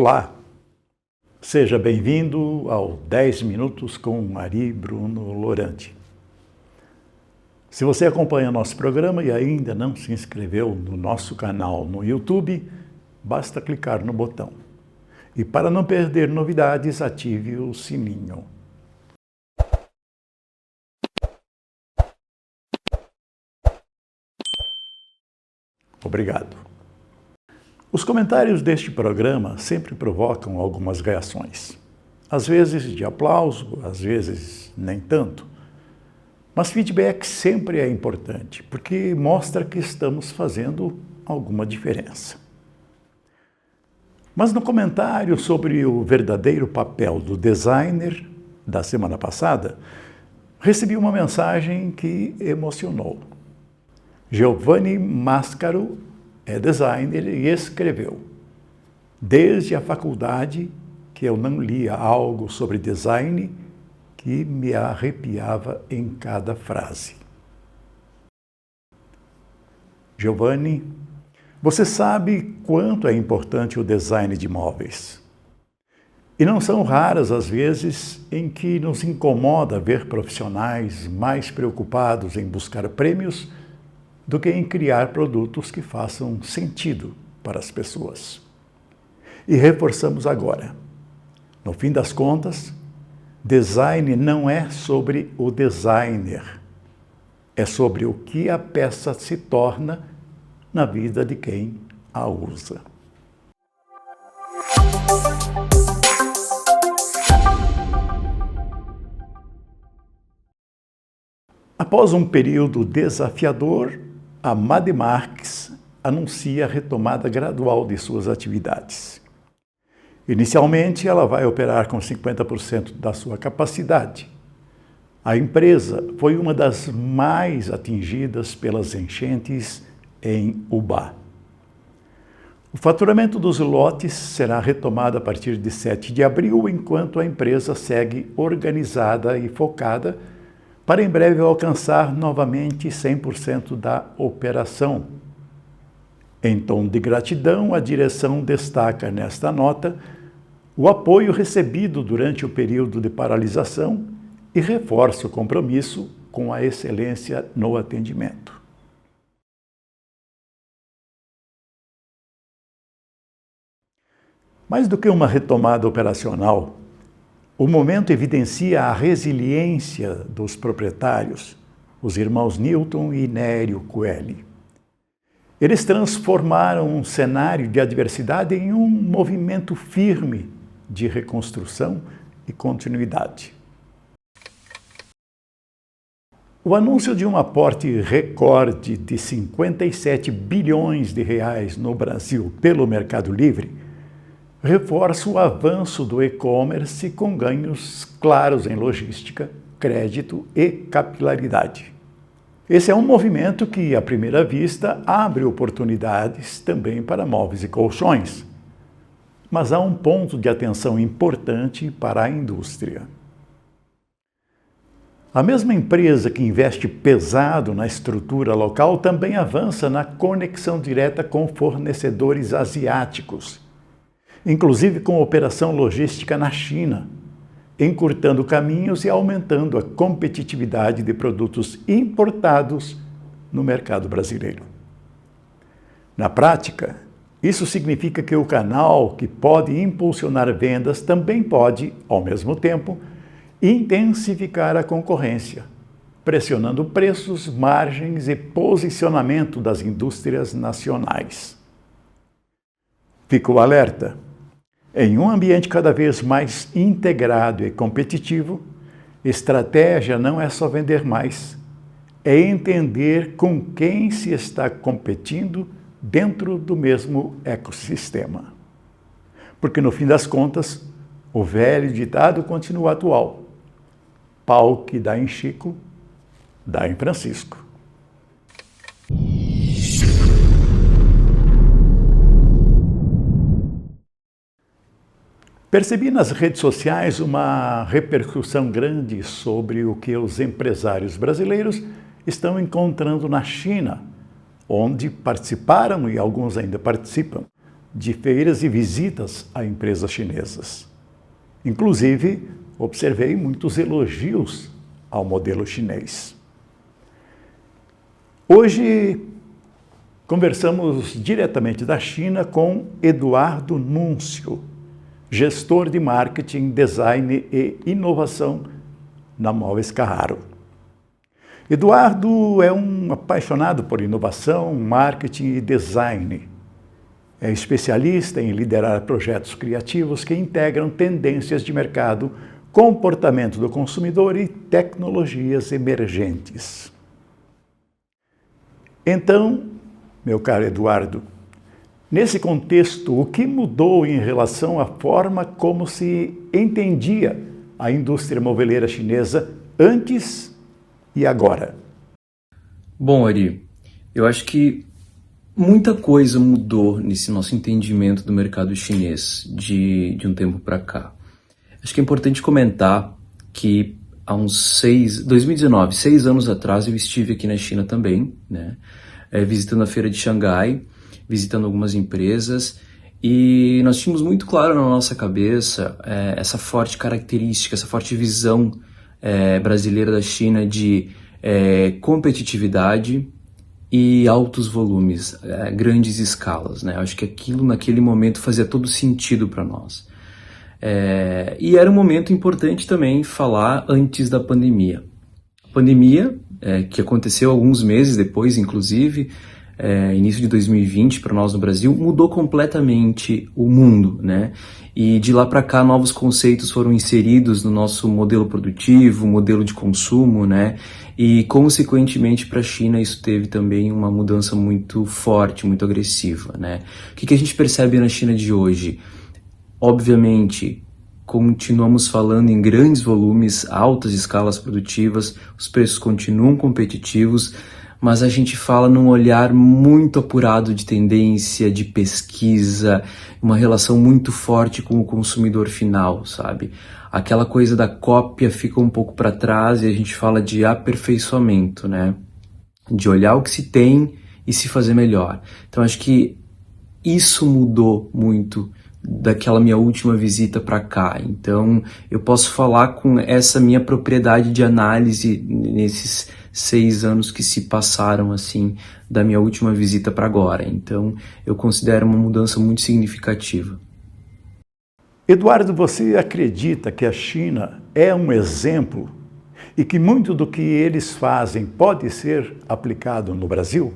Olá, seja bem-vindo ao 10 Minutos com Ari Bruno Lorandi. Se você acompanha nosso programa e ainda não se inscreveu no nosso canal no YouTube, basta clicar no botão. E para não perder novidades, ative o sininho. Obrigado. Os comentários deste programa sempre provocam algumas reações. Às vezes de aplauso, às vezes nem tanto. Mas feedback sempre é importante, porque mostra que estamos fazendo alguma diferença. Mas no comentário sobre o verdadeiro papel do designer da semana passada, recebi uma mensagem que emocionou. Giovanni Mascaro é designer e escreveu: desde a faculdade que eu não lia algo sobre design que me arrepiava em cada frase. Giovanni, você sabe quanto é importante o design de móveis. E não são raras as vezes em que nos incomoda ver profissionais mais preocupados em buscar prêmios do que em criar produtos que façam sentido para as pessoas. E reforçamos agora. No fim das contas, design não é sobre o designer. É sobre o que a peça se torna na vida de quem a usa. Após um período desafiador, a Mademarx anuncia a retomada gradual de suas atividades. Inicialmente, ela vai operar com 50% da sua capacidade. A empresa foi uma das mais atingidas pelas enchentes em Ubá. O faturamento dos lotes será retomado a partir de 7 de abril, enquanto a empresa segue organizada e focada para em breve alcançar novamente 100% da operação. Em tom de gratidão, a direção destaca nesta nota o apoio recebido durante o período de paralisação e reforça o compromisso com a excelência no atendimento. Mais do que uma retomada operacional, o momento evidencia a resiliência dos proprietários, os irmãos Newton e Nério Coelho. Eles transformaram um cenário de adversidade em um movimento firme de reconstrução e continuidade. O anúncio de um aporte recorde de 57 bilhões de reais no Brasil pelo Mercado Livre reforça o avanço do e-commerce com ganhos claros em logística, crédito e capilaridade. Esse é um movimento que, à primeira vista, abre oportunidades também para móveis e colchões. Mas há um ponto de atenção importante para a indústria. A mesma empresa que investe pesado na estrutura local também avança na conexão direta com fornecedores asiáticos, inclusive com operação logística na China, encurtando caminhos e aumentando a competitividade de produtos importados no mercado brasileiro. Na prática, isso significa que o canal que pode impulsionar vendas também pode, ao mesmo tempo, intensificar a concorrência, pressionando preços, margens e posicionamento das indústrias nacionais. Fica o alerta. Em um ambiente cada vez mais integrado e competitivo, estratégia não é só vender mais, é entender com quem se está competindo dentro do mesmo ecossistema. Porque, no fim das contas, o velho ditado continua atual: pau que dá em Chico, dá em Francisco. Percebi nas redes sociais uma repercussão grande sobre o que os empresários brasileiros estão encontrando na China, onde participaram e alguns ainda participam de feiras e visitas a empresas chinesas. Inclusive, observei muitos elogios ao modelo chinês. Hoje, conversamos diretamente da China com Eduardo Núncio, gestor de marketing, design e inovação na Móveis Carraro. Eduardo é um apaixonado por inovação, marketing e design. É especialista em liderar projetos criativos que integram tendências de mercado, comportamento do consumidor e tecnologias emergentes. Então, meu caro Eduardo, nesse contexto, o que mudou em relação à forma como se entendia a indústria moveleira chinesa antes e agora? Bom, Ari, eu acho que muita coisa mudou nesse nosso entendimento do mercado chinês de um tempo para cá. Acho que é importante comentar que há 2019, 6 anos atrás, eu estive aqui na China também, né, visitando a feira de Xangai, visitando algumas empresas, e nós tínhamos muito claro na nossa cabeça essa forte característica, essa forte visão brasileira da China de competitividade e altos volumes, grandes escalas, né? Acho que aquilo naquele momento fazia todo sentido para nós. E era um momento importante também falar antes da pandemia. A pandemia, que aconteceu alguns meses depois, inclusive, início de 2020 para nós no Brasil, mudou completamente o mundo, né? E de lá para cá novos conceitos foram inseridos no nosso modelo produtivo, modelo de consumo, né? E consequentemente para a China isso teve também uma mudança muito forte, muito agressiva, né? O que a gente percebe na China de hoje? Obviamente, continuamos falando em grandes volumes, altas escalas produtivas, os preços continuam competitivos, mas a gente fala num olhar muito apurado de tendência, de pesquisa, uma relação muito forte com o consumidor final, sabe? Aquela coisa da cópia fica um pouco para trás e a gente fala de aperfeiçoamento, né? De olhar o que se tem e se fazer melhor. Então acho que isso mudou muito daquela minha última visita para cá. Então eu posso falar com essa minha propriedade de análise nesses 6 anos que se passaram assim da minha última visita para agora. Então eu considero uma mudança muito significativa. Eduardo, você acredita que a China é um exemplo e que muito do que eles fazem pode ser aplicado no Brasil?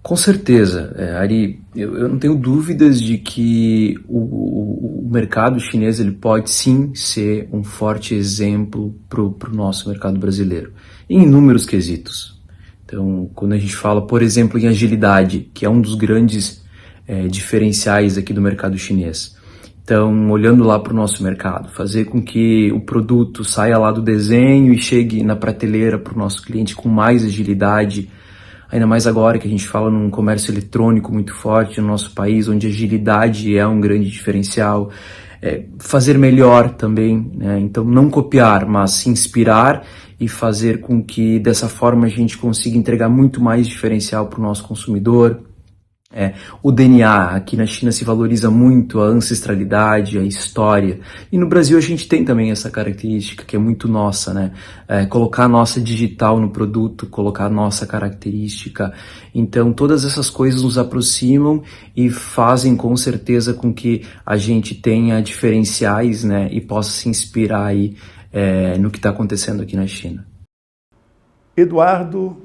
Com certeza, Ari, eu não tenho dúvidas de que o mercado chinês ele pode sim ser um forte exemplo para o nosso mercado brasileiro, em inúmeros quesitos. Então, quando a gente fala, por exemplo, em agilidade, que é um dos grandes diferenciais aqui do mercado chinês. Então, olhando lá para o nosso mercado, fazer com que o produto saia lá do desenho e chegue na prateleira para o nosso cliente com mais agilidade, ainda mais agora que a gente fala num comércio eletrônico muito forte no nosso país, onde agilidade é um grande diferencial. Fazer melhor também, né? Então não copiar, mas se inspirar e fazer com que dessa forma a gente consiga entregar muito mais diferencial para o nosso consumidor. O DNA, aqui na China se valoriza muito a ancestralidade, a história, e no Brasil a gente tem também essa característica que é muito nossa, né? Colocar a nossa digital no produto, colocar a nossa característica. Então todas essas coisas nos aproximam e fazem com certeza com que a gente tenha diferenciais, né? E possa se inspirar aí no que está acontecendo aqui na China. Eduardo,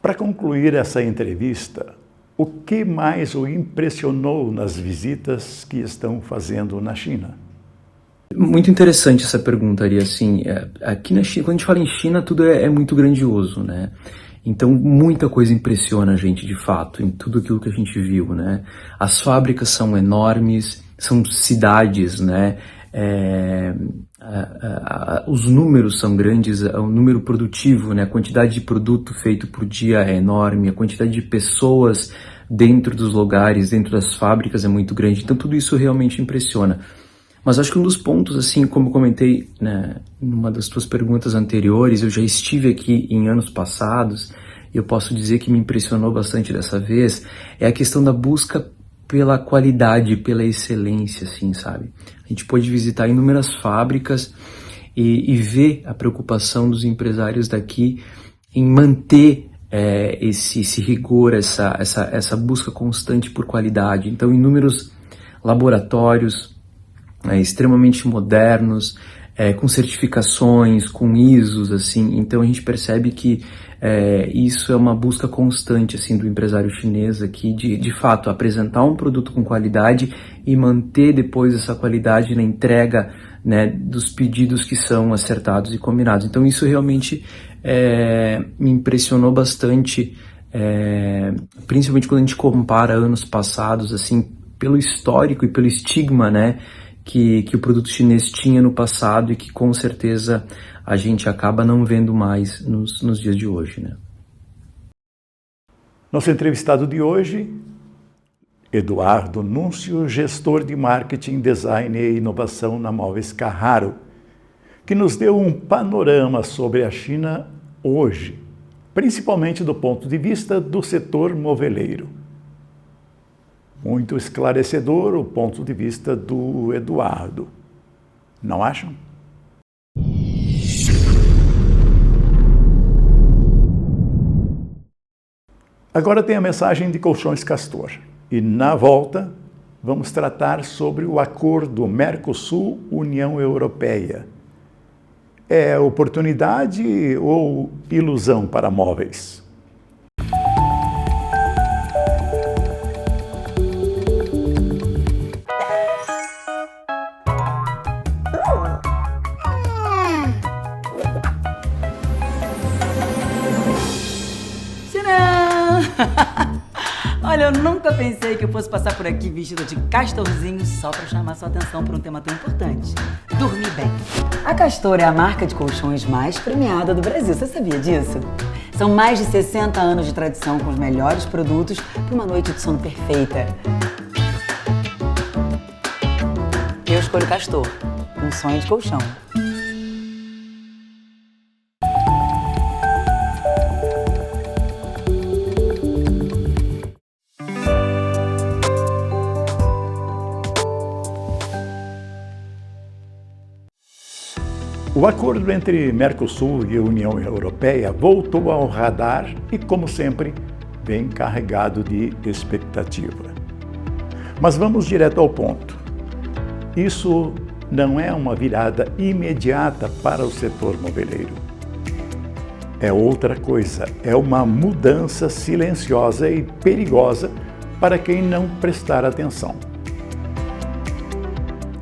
para concluir essa entrevista, o que mais o impressionou nas visitas que estão fazendo na China? Muito interessante essa pergunta, Ari. Assim, aqui na China, quando a gente fala em China, tudo é muito grandioso, né? Então, muita coisa impressiona a gente, de fato, em tudo aquilo que a gente viu, né? As fábricas são enormes, são cidades, né? Os números são grandes, o número produtivo, né? A quantidade de produto feito por dia é enorme, a quantidade de pessoas dentro dos lugares, dentro das fábricas é muito grande, então tudo isso realmente impressiona. Mas acho que um dos pontos, assim, como eu comentei, né, numa das tuas perguntas anteriores, eu já estive aqui em anos passados, e eu posso dizer que me impressionou bastante dessa vez, é a questão da busca pela qualidade, pela excelência, assim, sabe? A gente pôde visitar inúmeras fábricas e ver a preocupação dos empresários daqui em manter esse rigor, essa busca constante por qualidade. Então, inúmeros laboratórios extremamente modernos, com certificações, com ISOs, assim. Então, a gente percebe que isso é uma busca constante, assim, do empresário chinês aqui, de fato, apresentar um produto com qualidade e manter depois essa qualidade na entrega, né, dos pedidos que são acertados e combinados. Então, isso realmente me impressionou bastante, principalmente quando a gente compara anos passados, assim, pelo histórico e pelo estigma, né, que o produto chinês tinha no passado e que com certeza a gente acaba não vendo mais nos dias de hoje, né? Nosso entrevistado de hoje, Eduardo Núncio, gestor de marketing, design e inovação na Móveis Carraro, que nos deu um panorama sobre a China hoje, principalmente do ponto de vista do setor moveleiro. Muito esclarecedor o ponto de vista do Eduardo. Não acham? Agora tem a mensagem de Colchões Castor. E na volta, vamos tratar sobre o acordo Mercosul-União Europeia. É oportunidade ou ilusão para móveis? Olha, eu nunca pensei que eu fosse passar por aqui vestida de Castorzinho só pra chamar sua atenção por um tema tão importante. Dormir bem. A Castor é a marca de colchões mais premiada do Brasil. Você sabia disso? São mais de 60 anos de tradição com os melhores produtos para uma noite de sono perfeita. Eu escolho Castor, um sonho de colchão. O acordo entre Mercosul e a União Europeia voltou ao radar e, como sempre, vem carregado de expectativa. Mas vamos direto ao ponto. Isso não é uma virada imediata para o setor moveleiro. É outra coisa, é uma mudança silenciosa e perigosa para quem não prestar atenção.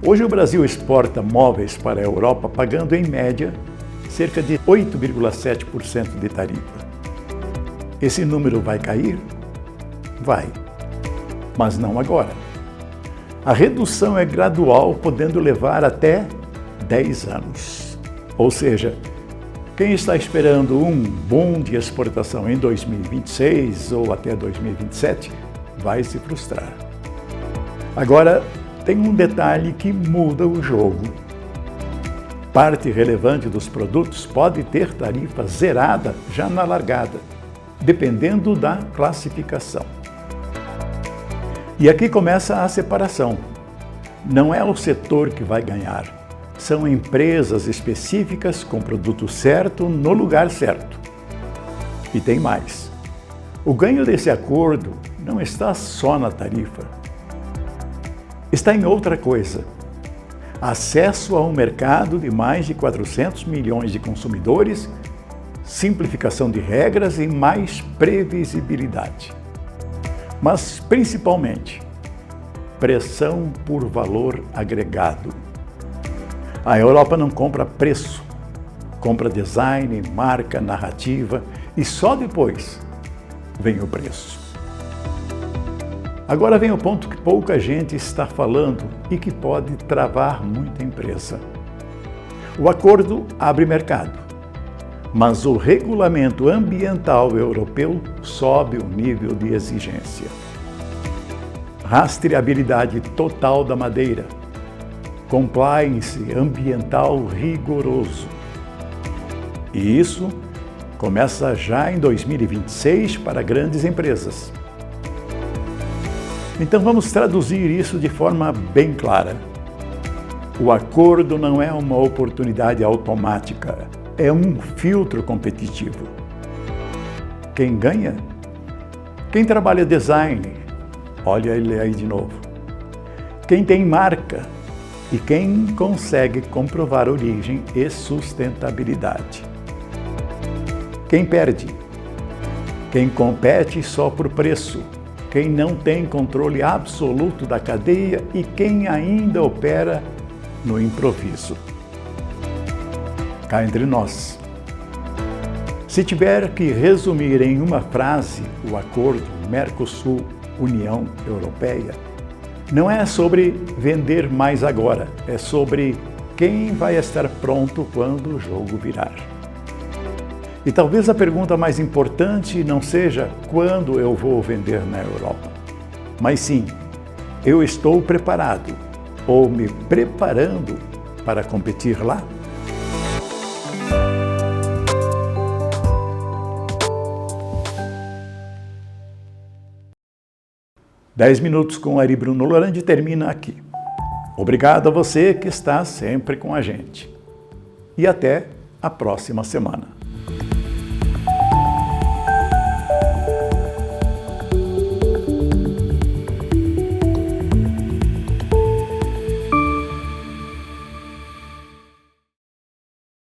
Hoje o Brasil exporta móveis para a Europa pagando, em média, cerca de 8,7% de tarifa. Esse número vai cair? Vai. Mas não agora. A redução é gradual, podendo levar até 10 anos. Ou seja, quem está esperando um boom de exportação em 2026 ou até 2027 vai se frustrar. Agora, tem um detalhe que muda o jogo. Parte relevante dos produtos pode ter tarifa zerada já na largada, dependendo da classificação. E aqui começa a separação. Não é o setor que vai ganhar, são empresas específicas com produto certo no lugar certo. E tem mais. O ganho desse acordo não está só na tarifa. Está em outra coisa. Acesso a um mercado de mais de 400 milhões de consumidores, simplificação de regras e mais previsibilidade. Mas, principalmente, pressão por valor agregado. A Europa não compra preço, compra design, marca, narrativa e só depois vem o preço. Agora vem o ponto que pouca gente está falando e que pode travar muita empresa. O acordo abre mercado, mas o regulamento ambiental europeu sobe o nível de exigência. Rastreabilidade total da madeira, compliance ambiental rigoroso. E isso começa já em 2026 para grandes empresas. Então vamos traduzir isso de forma bem clara. O acordo não é uma oportunidade automática, é um filtro competitivo. Quem ganha? Quem trabalha design, olha ele aí de novo. Quem tem marca e quem consegue comprovar origem e sustentabilidade. Quem perde? Quem compete só por preço, quem não tem controle absoluto da cadeia e quem ainda opera no improviso. Cá entre nós. Se tiver que resumir em uma frase o acordo Mercosul-União Europeia, não é sobre vender mais agora, é sobre quem vai estar pronto quando o jogo virar. E talvez a pergunta mais importante não seja quando eu vou vender na Europa, mas sim, eu estou preparado ou me preparando para competir lá? Dez minutos com Ari Bruno Lorandi termina aqui. Obrigado a você que está sempre com a gente. E até a próxima semana.